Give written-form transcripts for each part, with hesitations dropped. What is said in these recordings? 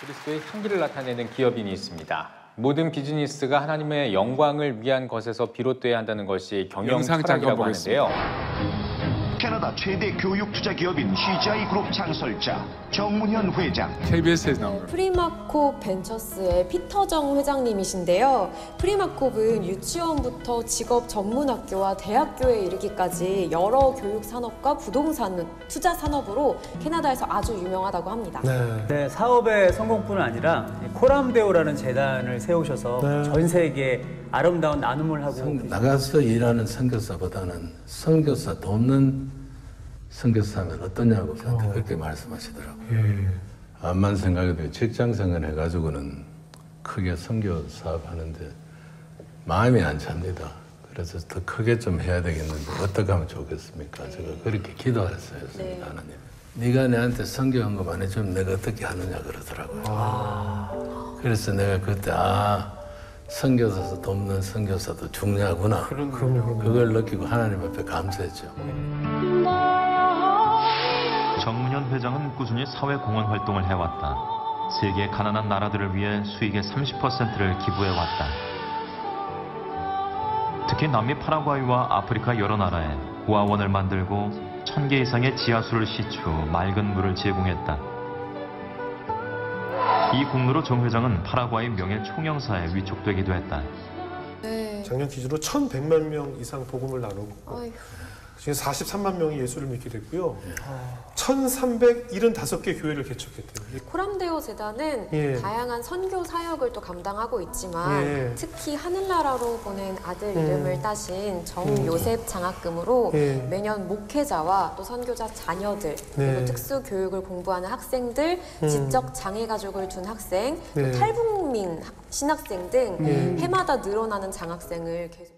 그리스도의 향기를 나타내는 기업인이 있습니다. 모든 비즈니스가 하나님의 영광을 위한 것에서 비롯돼야 한다는 것이 경영 철학이라고 하는데요. 캐나다 최대 교육 투자 기업인 CGI 그룹 창설자 정문현 회장. KBS에서 나온 거예요. 프리마콥 벤처스의 피터정 회장님이신데요. 프리마콥은 유치원부터 직업 전문학교와 대학교에 이르기까지 여러 교육 산업과 부동산 투자 산업으로 캐나다에서 아주 유명하다고 합니다. 네, 사업의 성공뿐 아니라 코람데오라는 재단을 세우셔서 전 세계에 아름다운 나눔을 하고 나가서 일하는 선교사보다는 선교사 돕는 선교사면 어떠냐고 저한테 그렇게 말씀하시더라고요. 암만 생각해도 직장생활 해가지고는 크게 선교 사업하는데 마음이 안 찹니다. 그래서 더 크게 좀 해야 되겠는데 어떻게 하면 좋겠습니까? 제가 그렇게 기도했어요. 하나님. 네가 내한테 선교한 것만 해주면 내가 어떻게 하느냐 그러더라고요. 그래서 내가 그때 선교사도 돕는 선교사도 중요하구나. 그걸 느끼고 하나님 앞에 감사했죠. 정문현 회장은 꾸준히 사회공헌 활동을 해왔다. 세계 가난한 나라들을 위해 수익의 30%를 기부해왔다. 특히 남미 파라과이와 아프리카 여러 나라에 고아원을 만들고 1000개 이상의 지하수를 시추 맑은 물을 제공했다. 이 공로로 정 회장은 파라과이 명예 총영사에 위촉되기도 했다. 작년 기준으로 1,100만 명 이상 복음을 나누고 지금 43만 명이 예수를 믿게 됐고요. 1,375개 교회를 개척했대요. 코람데오 재단은 다양한 선교 사역을 또 감당하고 있지만 특히 하늘나라로 보낸 아들 이름을 따신 정요셉 장학금으로 매년 목회자와 또 선교자 자녀들 그리고 특수 교육을 공부하는 학생들, 지적 장애 가족을 둔 학생, 또 탈북민 신학생 등 해마다 늘어나는 장학생을 계속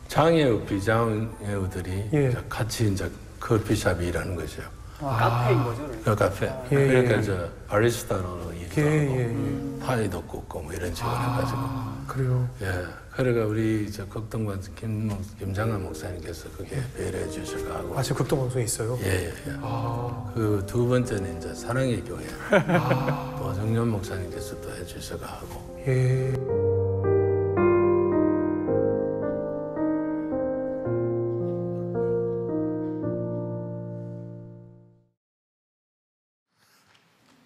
장애우, 비장애우들이 같이 이제 커피숍이 일하는 거죠. 카페인 거죠? 카페. 그러니까 이제 바리스타로 일도 하고 파이도 굽고 뭐 이런 식으로 해가지고. 그래요? 그러니까 우리 이제 극동방 김장한 목사님께서 그게 배려해 주셔가지고. 지금 극동방송에 있어요? 그 두 번째는 이제 사랑의 교회. 정년 목사님께서 또 해주셔가지고.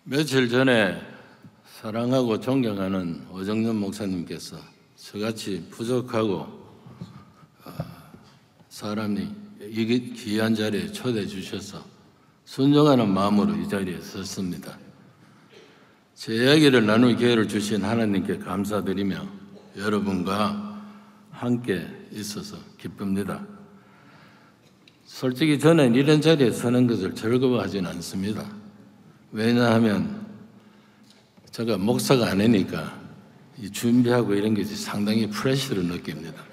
며칠 전에 사랑하고 존경하는 오정년 목사님께서 저같이 부족하고 사람이 이 귀한 자리에 초대해 주셔서 순종하는 마음으로 이 자리에 섰습니다. 제 이야기를 나눌 기회를 주신 하나님께 감사드리며 여러분과 함께 있어서 기쁩니다. 솔직히 저는 이런 자리에 서는 것을 즐거워하지는 않습니다. 왜냐하면 제가 목사가 아니니까 준비하고 이런 것이 상당히 프레셔를 느낍니다.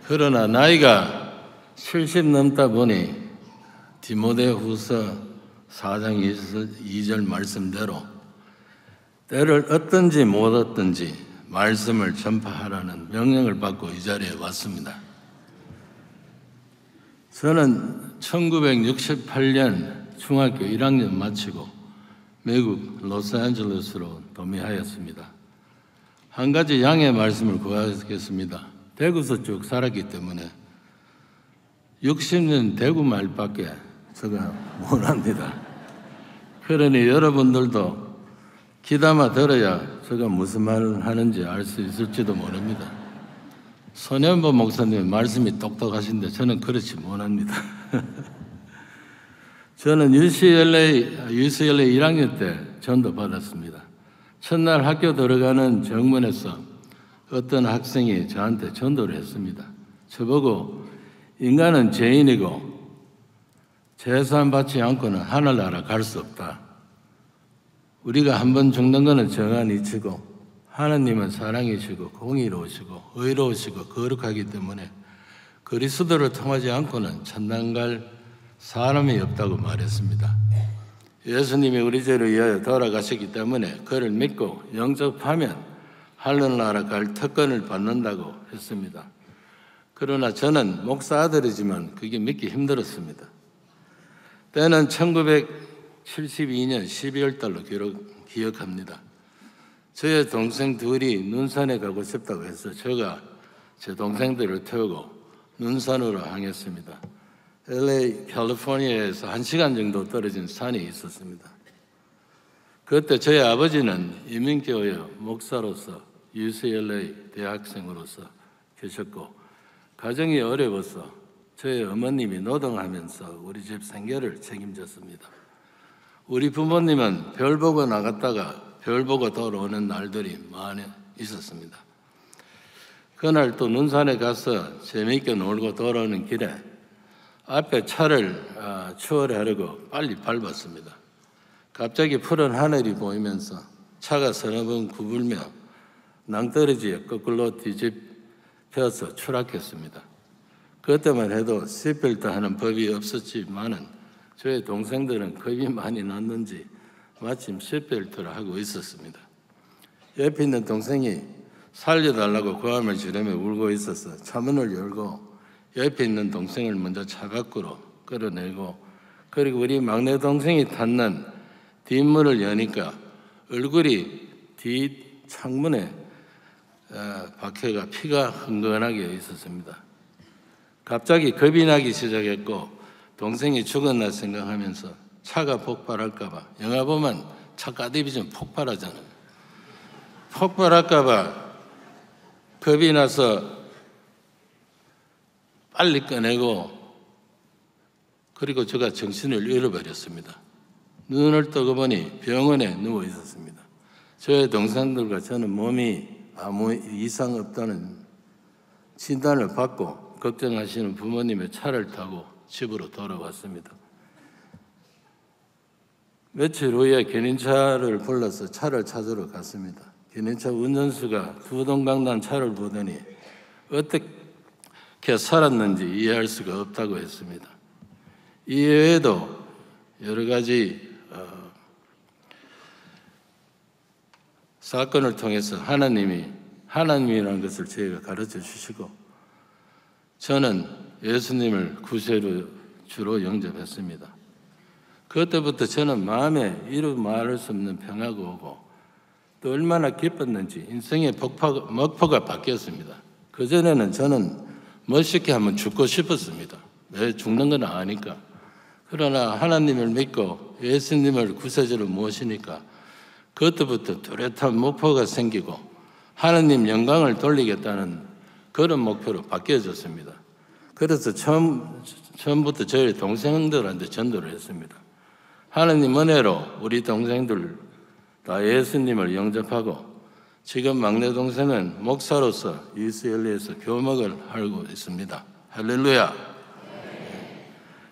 그러나 나이가 70 넘다 보니 디모데후서 4장 2절 말씀대로 때를 얻든지 못 얻든지 말씀을 전파하라는 명령을 받고 이 자리에 왔습니다. 저는 1968년 중학교 1학년 마치고 미국 로스앤젤레스로 도미하였습니다. 한 가지 양해 말씀을 구하겠습니다. 대구에서 쭉 살았기 때문에 60년 대구 말밖에 제가 못합니다. 그러니 여러분들도 귀담아 들어야 제가 무슨 말을 하는지 알 수 있을지도 모릅니다. 손현보 목사님 말씀이 똑똑하신데 저는 그렇지 못합니다. 저는 UCLA 1학년 때 전도 받았습니다. 첫날 학교 들어가는 정문에서 어떤 학생이 저한테 전도를 했습니다. 저보고 인간은 죄인이고 제사함 받지 않고는 하늘나라 갈 수 없다. 우리가 한 번 죽는 것은 정한 이치고 하나님은 사랑이시고 공의로우시고 의로우시고 거룩하기 때문에 그리스도를 통하지 않고는 천당 갈 사람이 없다고 말했습니다. 예수님이 우리 죄를 위하여 돌아가셨기 때문에 그를 믿고 영접하면 하늘나라 갈 특권을 받는다고 했습니다. 그러나 저는 목사 아들이지만 그게 믿기 힘들었습니다. 때는 1972년 12월 달로 기억합니다. 저의 동생 둘이 눈산에 가고 싶다고 해서 제가 제 동생들을 태우고 눈산으로 향했습니다. LA, 캘리포니아에서 1시간 정도 떨어진 산이 있었습니다. 그때 저희 아버지는 이민교회 목사로서 UCLA 대학생으로서 계셨고 가정이 어려워서 저희 어머님이 노동하면서 우리 집 생계를 책임졌습니다. 우리 부모님은 별 보고 나갔다가 별 보고 돌아오는 날들이 많이 있었습니다. 그날 또 눈산에 가서 재미있게 놀고 돌아오는 길에 앞에 차를 추월하려고 빨리 밟았습니다. 갑자기 푸른 하늘이 보이면서 차가 서너 번 굽으며 낭떠러지에 거꾸로 뒤집혀서 추락했습니다. 그때만 해도 시트벨트 하는 법이 없었지만은 저희 동생들은 겁이 많이 났는지 마침 시트벨트를 하고 있었습니다. 옆에 있는 동생이 살려달라고 고함을 지르며 울고 있어서 차문을 열고 옆에 있는 동생을 먼저 차 밖으로 끌어내고 그리고 우리 막내 동생이 탔는 뒷문을 여니까 얼굴이 뒷 창문에 박혀가 피가 흥건하게 있었습니다. 갑자기 겁이 나기 시작했고 동생이 죽었나 생각하면서 차가 폭발할까 봐 영화 보면 차 까디비 좀 폭발하잖아요. 폭발할까 봐 겁이 나서 빨리 꺼내고 그리고 제가 정신을 잃어버렸습니다. 눈을 뜨고 보니 병원에 누워 있었습니다. 저의 동생들과 저는 몸이 아무 이상 없다는 진단을 받고 걱정하시는 부모님의 차를 타고 집으로 돌아왔습니다. 며칠 후에 견인차를 불러서 차를 찾으러 갔습니다. 견인차 운전수가 두 동강난 차를 보더니 어떻게 살았는지 이해할 수가 없다고 했습니다. 이외에도 여러 가지 사건을 통해서 하나님이라는 것을 저희가 가르쳐 주시고 저는 예수님을 구세로 주로 영접했습니다. 그때부터 저는 마음에 이루 말할 수 없는 평화가 오고 또 얼마나 기뻤는지 인생의 목표가 바뀌었습니다. 그전에는 저는 멋있게 한번 죽고 싶었습니다. 왜 죽는 건 아니까. 그러나 하나님을 믿고 예수님을 구세주로 모시니까 그때부터 뚜렷한 목표가 생기고 하나님 영광을 돌리겠다는 그런 목표로 바뀌어졌습니다. 그래서 처음부터 저희 동생들한테 전도를 했습니다. 하나님 은혜로 우리 동생들 다 예수님을 영접하고 지금 막내 동생은 목사로서 UCLA에서 교목을 하고 있습니다. 할렐루야.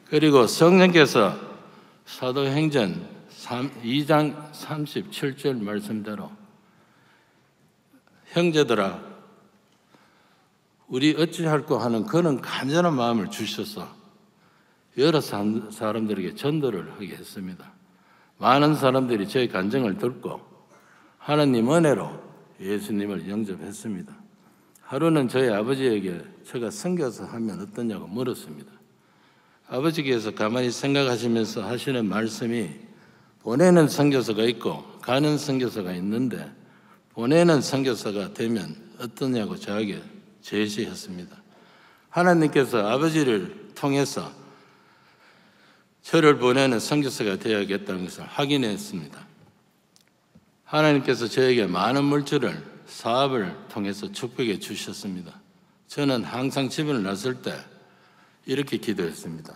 그리고 성령께서 사도행전 2장 37절 말씀대로 형제들아 우리 어찌할꼬 하는 그런 간절한 마음을 주셔서 여러 사람들에게 전도를 하게 했습니다. 많은 사람들이 저의 간증을 듣고 하나님 은혜로 예수님을 영접했습니다. 하루는 저희 아버지에게 제가 선교사 하면 어떠냐고 물었습니다. 아버지께서 가만히 생각하시면서 하시는 말씀이 보내는 선교사가 있고 가는 선교사가 있는데 보내는 선교사가 되면 어떠냐고 저에게 제시했습니다. 하나님께서 아버지를 통해서 저를 보내는 선교사가 되어야겠다는 것을 확인했습니다. 하나님께서 저에게 많은 물질을 사업을 통해서 축복해 주셨습니다. 저는 항상 집을 나설 때 이렇게 기도했습니다.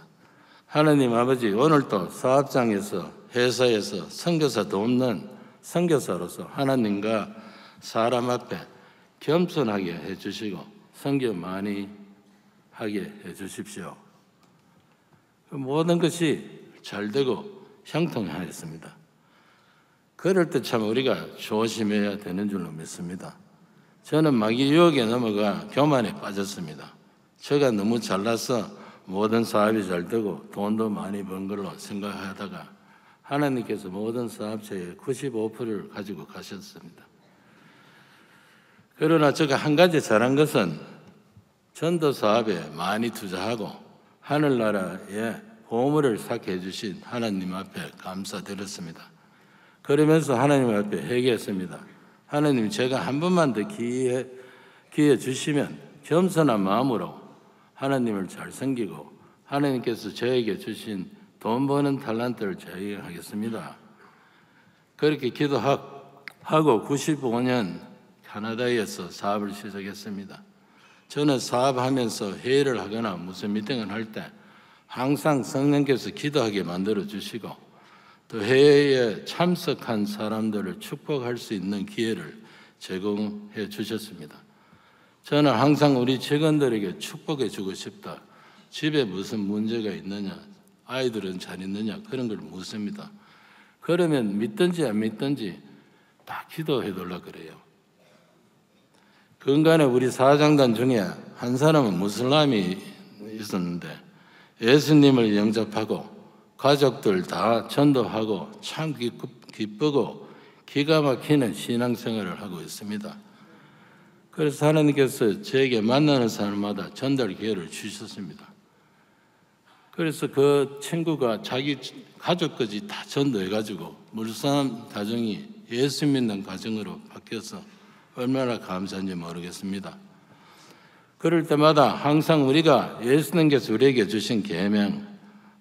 하나님 아버지 오늘도 사업장에서 회사에서 선교사 돕는 선교사로서 하나님과 사람 앞에 겸손하게 해주시고 선교 많이 하게 해주십시오. 모든 것이 잘 되고 형통하였습니다. 그럴 때 참 우리가 조심해야 되는 줄로 믿습니다. 저는 마귀 유혹에 넘어가 교만에 빠졌습니다. 제가 너무 잘나서 모든 사업이 잘 되고 돈도 많이 번 걸로 생각하다가 하나님께서 모든 사업체의 95%를 가지고 가셨습니다. 그러나 제가 한 가지 잘한 것은 전도 사업에 많이 투자하고 하늘나라에 보물을 쌓게 해주신 하나님 앞에 감사드렸습니다. 그러면서 하나님 앞에 회개했습니다. 하나님, 제가 한 번만 더 기회 주시면 겸손한 마음으로 하나님을 잘 섬기고 하나님께서 저에게 주신 돈 버는 탤런트를 제공하겠습니다. 그렇게 기도하고 95년 캐나다에서 사업을 시작했습니다. 저는 사업하면서 회의를 하거나 무슨 미팅을 할 때 항상 성령께서 기도하게 만들어 주시고 또 회의에 참석한 사람들을 축복할 수 있는 기회를 제공해 주셨습니다. 저는 항상 우리 직원들에게 축복해 주고 싶다. 집에 무슨 문제가 있느냐, 아이들은 잘 있느냐, 그런 걸 묻습니다. 그러면 믿든지 안 믿든지 다 기도해 달라 그래요. 근간에 우리 사장단 중에 한 사람은 무슬람이 있었는데 예수님을 영접하고 가족들 다 전도하고 참 기쁘고 기가 막히는 신앙생활을 하고 있습니다. 그래서 하나님께서 저에게 만나는 사람마다 전달 기회를 주셨습니다. 그래서 그 친구가 자기 가족까지 다 전도해가지고 물산 가정이 예수 믿는 가정으로 바뀌어서 얼마나 감사한지 모르겠습니다. 그럴 때마다 항상 우리가 예수님께서 우리에게 주신 계명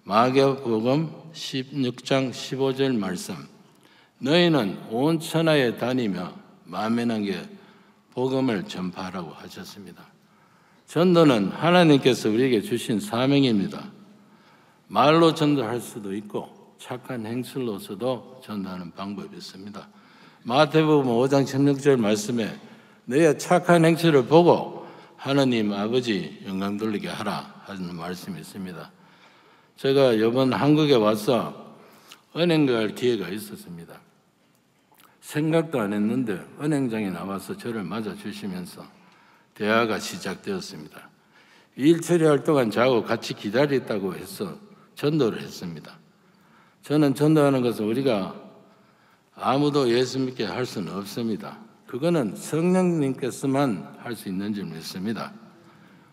마가복음 16장 15절 말씀, 너희는 온 천하에 다니며 만민에게 복음을 전파하라고 하셨습니다. 전도는 하나님께서 우리에게 주신 사명입니다. 말로 전도할 수도 있고 착한 행실로서도 전도하는 방법이 있습니다. 마태복음 5장 16절 말씀에 너의 착한 행실을 보고 하나님 아버지 영광 돌리게 하라 하는 말씀이 있습니다. 제가 이번 한국에 와서 은행 갈 기회가 있었습니다. 생각도 안 했는데 은행장에 나와서 저를 맞아주시면서 대화가 시작되었습니다. 일 처리할 동안 저하고 같이 기다렸다고 해서 전도를 했습니다. 저는 전도하는 것은 우리가 아무도 예수 믿게 할 수는 없습니다. 그거는 성령님께서만 할 수 있는 줄 믿습니다.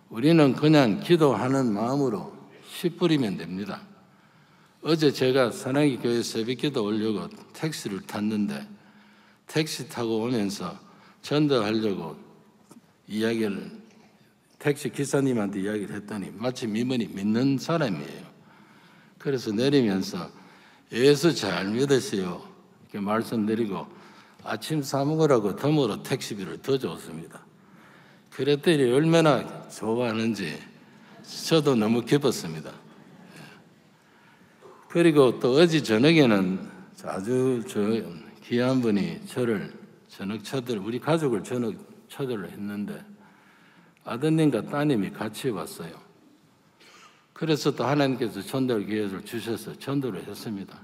우리는 그냥 기도하는 마음으로 씨 뿌리면 됩니다. 어제 제가 사랑의 교회 새벽기도 오려고 택시를 탔는데 택시 타고 오면서 전도하려고 택시 기사님한테 이야기를 했더니 마침 이분이 믿는 사람이에요. 그래서 내리면서 예수 잘 믿으세요 이렇게 말씀드리고 아침 사 먹으라고 덤으로 택시비를 더 줬습니다. 그랬더니 얼마나 좋아하는지 저도 너무 기뻤습니다. 그리고 또 어제 저녁에는 아주 귀한 분이 우리 가족을 저녁 초대를 했는데 아드님과 따님이 같이 왔어요. 그래서 또 하나님께서 전도할 기회를 주셔서 전도를 했습니다.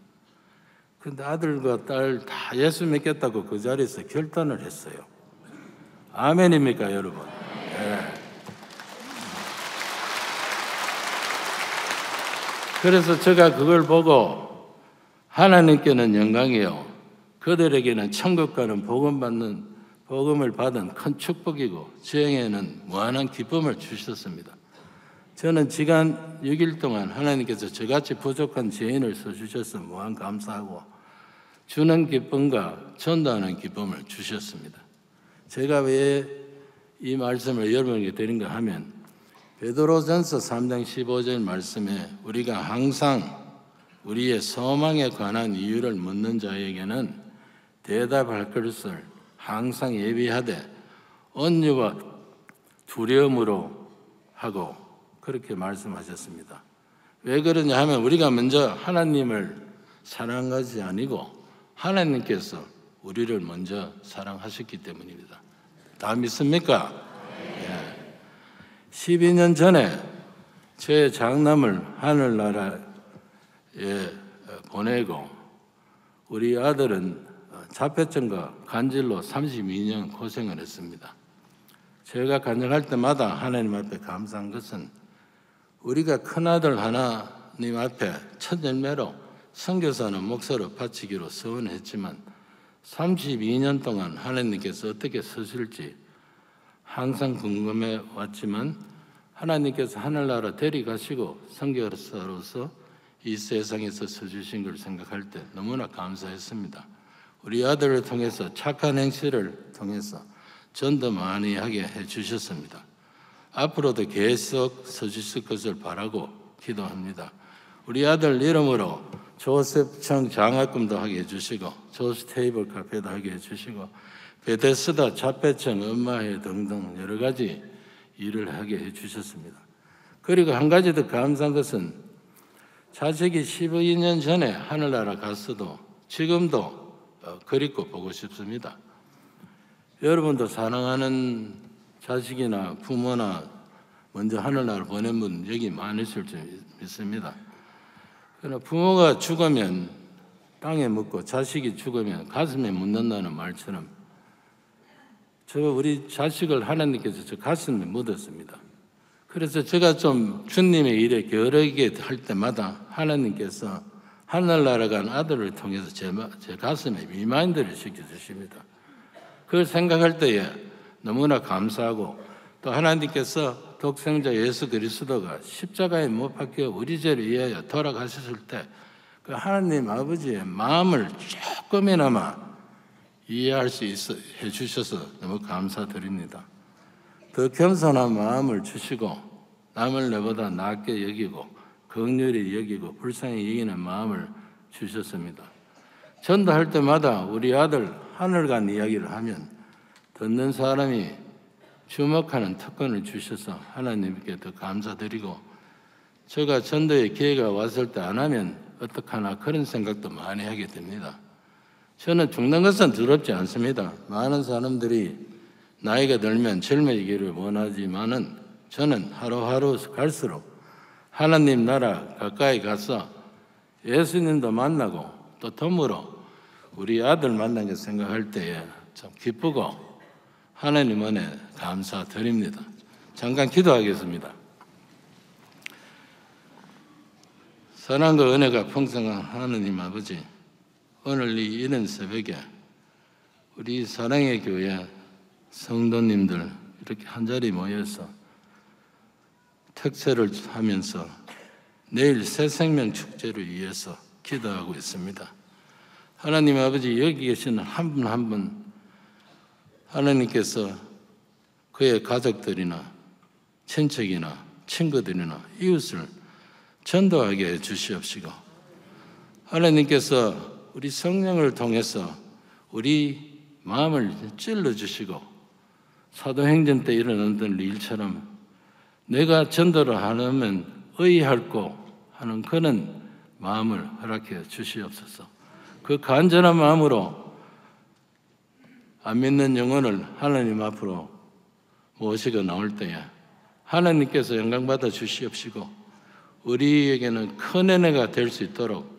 근데 아들과 딸 다 예수 믿겠다고 그 자리에서 결단을 했어요. 아멘입니까, 여러분? 네. 그래서 제가 그걸 보고 하나님께는 영광이요, 그들에게는 천국 가는 복음을 받은 큰 축복이고 저에게는 무한한 기쁨을 주셨습니다. 저는 지난 6일 동안 하나님께서 저같이 부족한 죄인을 써주셔서 무한 감사하고 주는 기쁨과 전도하는 기쁨을 주셨습니다. 제가 왜 이 말씀을 여러분에게 드린가 하면 베드로전서 3장 15절 말씀에 우리가 항상 우리의 소망에 관한 이유를 묻는 자에게는 대답할 것을 항상 예비하되 온유와 두려움으로 하고 그렇게 말씀하셨습니다. 왜 그러냐 하면 우리가 먼저 하나님을 사랑하지 아니고 하나님께서 우리를 먼저 사랑하셨기 때문입니다. 다 믿습니까? 예. 12년 전에 저의 장남을 하늘나라에 보내고 우리 아들은 자폐증과 간질로 32년 고생을 했습니다. 제가 간증할 때마다 하나님 앞에 감사한 것은 우리가 큰아들 하나님 앞에 첫 열매로 선교사는 목사로 바치기로 서원했지만 32년 동안 하나님께서 어떻게 서실지 항상 궁금해 왔지만 하나님께서 하늘나라 데려가시고 선교사로서 이 세상에서 서주신 걸 생각할 때 너무나 감사했습니다. 우리 아들을 통해서 착한 행실을 통해서 전도 많이 하게 해주셨습니다. 앞으로도 계속 서주실 것을 바라고 기도합니다. 우리 아들 이름으로 조셉청 장학금도 하게 해주시고 조스테이블 카페도 하게 해주시고 베데스다 자폐청 엄마회 등등 여러 가지 일을 하게 해주셨습니다. 그리고 한 가지 더 감사한 것은 자식이 12년 전에 하늘나라 갔어도 지금도 그립고 보고 싶습니다. 여러분도 사랑하는 자식이나 부모나 먼저 하늘나라 보낸 분 여기 많으실 줄 믿습니다. 그러나 부모가 죽으면 땅에 묻고 자식이 죽으면 가슴에 묻는다는 말처럼 우리 자식을 하나님께서 저 가슴에 묻었습니다. 그래서 제가 좀 주님의 일에 게으르게 할 때마다 하나님께서 하늘나라 간 아들을 통해서 제 가슴에 리마인드를 시켜주십니다. 그걸 생각할 때에 너무나 감사하고 또 하나님께서 독생자 예수 그리스도가 십자가에 못 박혀 우리 죄를 위하여 돌아가셨을 때 그 하나님 아버지의 마음을 조금이나마 이해할 수 있어 해주셔서 너무 감사드립니다. 더 겸손한 마음을 주시고 남을 내보다 낮게 여기고 긍휼히 여기고 불쌍히 여기는 마음을 주셨습니다. 전도할 때마다 우리 아들 하늘 간 이야기를 하면 듣는 사람이 주목하는 특권을 주셔서 하나님께 더 감사드리고 제가 전도의 기회가 왔을 때 안 하면 어떡하나 그런 생각도 많이 하게 됩니다. 저는 죽는 것은 두렵지 않습니다. 많은 사람들이 나이가 들면 젊어지기를 원하지만은 저는 하루하루 갈수록 하나님 나라 가까이 가서 예수님도 만나고 또 덤으로 우리 아들 만난 거 생각할 때에 참 기쁘고 하나님 은혜 감사드립니다. 잠깐 기도하겠습니다. 사랑과 은혜가 풍성한 하나님 아버지, 오늘 이 이른 새벽에 우리 사랑의 교회 성도님들 이렇게 한자리 모여서 특세를 하면서 내일 새생명 축제를 위해서 기도하고 있습니다. 하나님 아버지, 여기 계시는 한 분 한 분 하나님께서 그의 가족들이나 친척이나 친구들이나 이웃을 전도하게 해 주시옵시고 하나님께서 우리 성령을 통해서 우리 마음을 찔러주시고 사도행전 때 일어났던 일처럼 내가 전도를 하면 의할고 하는 그런 마음을 허락해 주시옵소서. 그 간절한 마음으로 안 믿는 영혼을 하나님 앞으로 모시고 나올 때에 하나님께서 영광받아 주시옵시고 우리에게는 큰 은혜가 될 수 있도록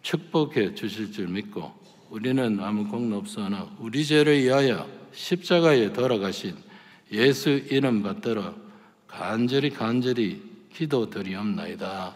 축복해 주실 줄 믿고 우리는 아무 공로 없으나 우리 죄를 위하여 십자가에 돌아가신 예수 이름 받들어 간절히 기도드리옵나이다.